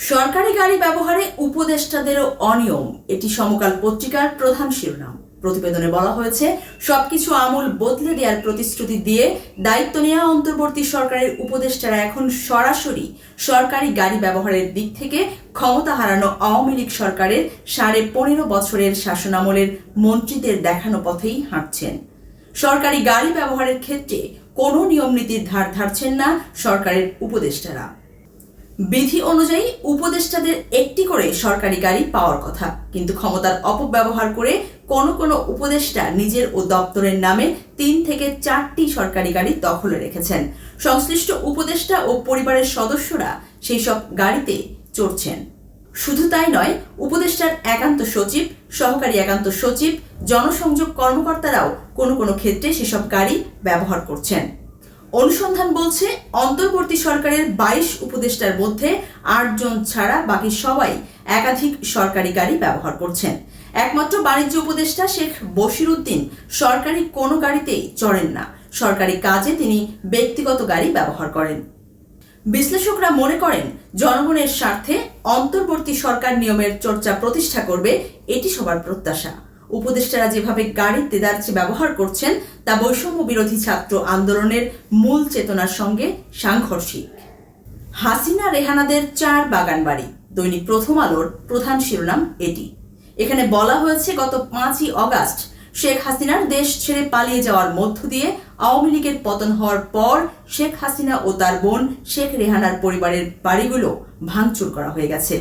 সরকারি গাড়ি ব্যবহারে উপদেষ্টাদেরও অনিয়ম, এটি সমকাল পত্রিকার প্রধান শিরোনাম। প্রতিবেদনে বলা হয়েছে, সবকিছু আমূল বদলে দেওয়ার প্রতিশ্রুতি দিয়ে দায়িত্ব নেওয়া অন্তর্বর্তী সরকারের উপদেষ্টারা এখন সরাসরি সরকারি গাড়ি ব্যবহারের দিক থেকে ক্ষমতা হারানো আওয়ামী লীগ সরকারের 15.5 বছরের শাসনামলের মন্ত্রীদের দেখানো পথেই হাঁটছেন। সরকারি গাড়ি ব্যবহারের ক্ষেত্রে কোনো নিয়মনীতির ধার ধারছেন না সরকারের উপদেষ্টারা। বিধি অনুযায়ী উপদেষ্টাদের একটি করে সরকারি গাড়ি পাওয়ার কথা, কিন্তু ক্ষমতার অপব্যবহার করে কোনো উপদেষ্টা নিজের ও দপ্তরের নামে 3 থেকে 4টি সরকারি গাড়ি দখলে রেখেছেন। সংশ্লিষ্ট উপদেষ্টা ও পরিবারের সদস্যরা সেই সব গাড়িতে চড়ছেন। শুধু তাই নয়, উপদেষ্টার একান্ত সচিব, সহকারী একান্ত সচিব, জনসংযোগ কর্মকর্তারাও কোনো ক্ষেত্রে সেসব গাড়ি ব্যবহার করছেন। অনুসন্ধান বলছে, অন্তর্বর্তী সরকারের 22 উপদেষ্টার মধ্যে 8 জন ছাড়া বাকি সবাই একাধিক সরকারি গাড়ি ব্যবহার করছেন। একমাত্র বাণিজ্য উপদেষ্টা শেখ বশির উদ্দিন সরকারি কোনো গাড়িতেই চড়েন না। সরকারি কাজে তিনি ব্যক্তিগত গাড়ি ব্যবহার করেন। বিশ্লেষকরা মনে করেন, জনগণের স্বার্থে অন্তর্বর্তী সরকার নিয়মের চর্চা প্রতিষ্ঠা করবে, এটি সবার প্রত্যাশা। উপদেষ্টারা যেভাবে গাড়ির দেদারচে ব্যবহার করছেন তা বৈষম্য বিরোধী ছাত্র আন্দোলনের মূল চেতনার সঙ্গে সাংঘর্ষিক। হাসিনা রেহানাদের 4 বাগান বাড়ি, দৈনিক প্রথম আলোর প্রধান শিরোনাম এটি। এখানে বলা হয়েছে, গত 5ই অগাস্ট শেখ হাসিনার দেশ ছেড়ে পালিয়ে যাওয়ার মধ্য দিয়ে আওয়ামী লীগের পতন হওয়ার পর শেখ হাসিনা ও তার বোন শেখ রেহানার পরিবারের বাড়িগুলো ভাঙচুর করা হয়ে গেছে।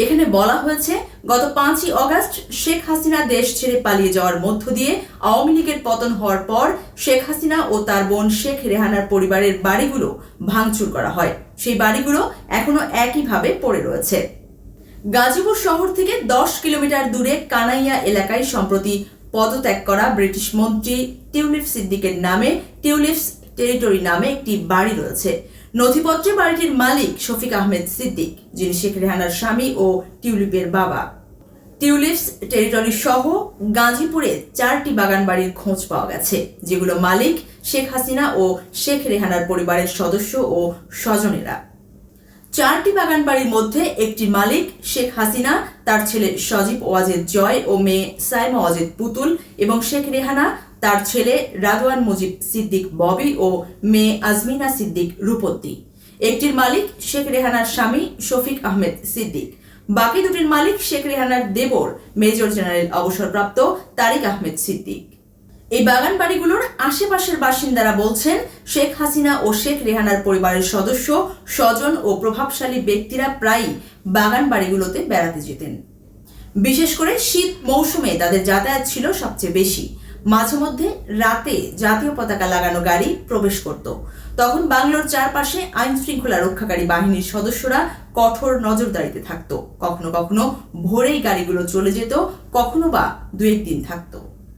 এখানে বলা হয়েছে, গত 5ই অগাস্ট শেখ হাসিনা দেশ ছেড়ে পালিয়ে যাওয়ার মধ্য দিয়ে আওয়ামী লীগের পতন হওয়ার পর শেখ হাসিনা ও তার বোন শেখ রেহানার পরিবারের বাড়িগুলো ভাঙচুর করা হয়। সেই বাড়িগুলো এখনো একইভাবে পড়ে রয়েছে। গাজীপুর শহর থেকে 10 কিলোমিটার দূরে কানাইয়া এলাকায় সম্প্রতি পদত্যাগ করা ব্রিটিশ মন্ত্রী টিউলিপ সিদ্দিকের নামে টিউলিপস টেরিটরি নামে একটি বাড়ি রয়েছে। নথিপত্রে বাড়িটির মালিক শফিক আহমেদ সিদ্দিক, যিনি শেখ রেহানার স্বামী ও টিউলিপের বাবা। টিউলিপস টেরিটরি সহ গাজীপুরে 4টি বাগান বাড়ির খোঁজ পাওয়া গেছে, যেগুলো মালিক শেখ হাসিনা ও শেখ রেহানার পরিবারের সদস্য ও স্বজনেরা। 4টি বাগান বাড়ির মধ্যে একটি মালিক শেখ হাসিনা, তার ছেলে সজীব ওয়াজেদ জয় ও মেয়ে সাইমা ওয়াজেদ পুতুল, এবং শেখ রেহানা, তার ছেলে রাদওয়ান মুজিব সিদ্দিক ববি ও মেয়ে আজমিনা সিদ্দিক রূপতী। একটির মালিক শেখ রেহানার স্বামী শফিক আহমেদ সিদ্দিক। বাকি দুটির মালিক শেখ রেহানার দেবর মেজর জেনারেল অবসরপ্রাপ্ত তারিক আহমেদ সিদ্দিক। এই বাগান বাড়িগুলোর আশেপাশের বাসিন্দারা বলছেন, শেখ হাসিনা ও শেখ রেহানার পরিবারের সদস্য, স্বজন ও প্রভাবশালী ব্যক্তিরা প্রায়ই বাগান বাড়িগুলোতে বেড়াতে যেতেন। বিশেষ করে শীত মৌসুমে তাদের যাতায়াত ছিল সবচেয়ে বেশি। মাঝে মধ্যে রাতে জাতীয় পতাকা লাগানো গাড়ি প্রবেশ করত। তখন বাংলোর চারপাশে আইন শৃঙ্খলা রক্ষাকারী বাহিনীর সদস্যরা কঠোর নজরদারিতে থাকত। কখনো ভোরেই গাড়িগুলো চলে যেত, কখনো বা 2-1 দিন থাকতো।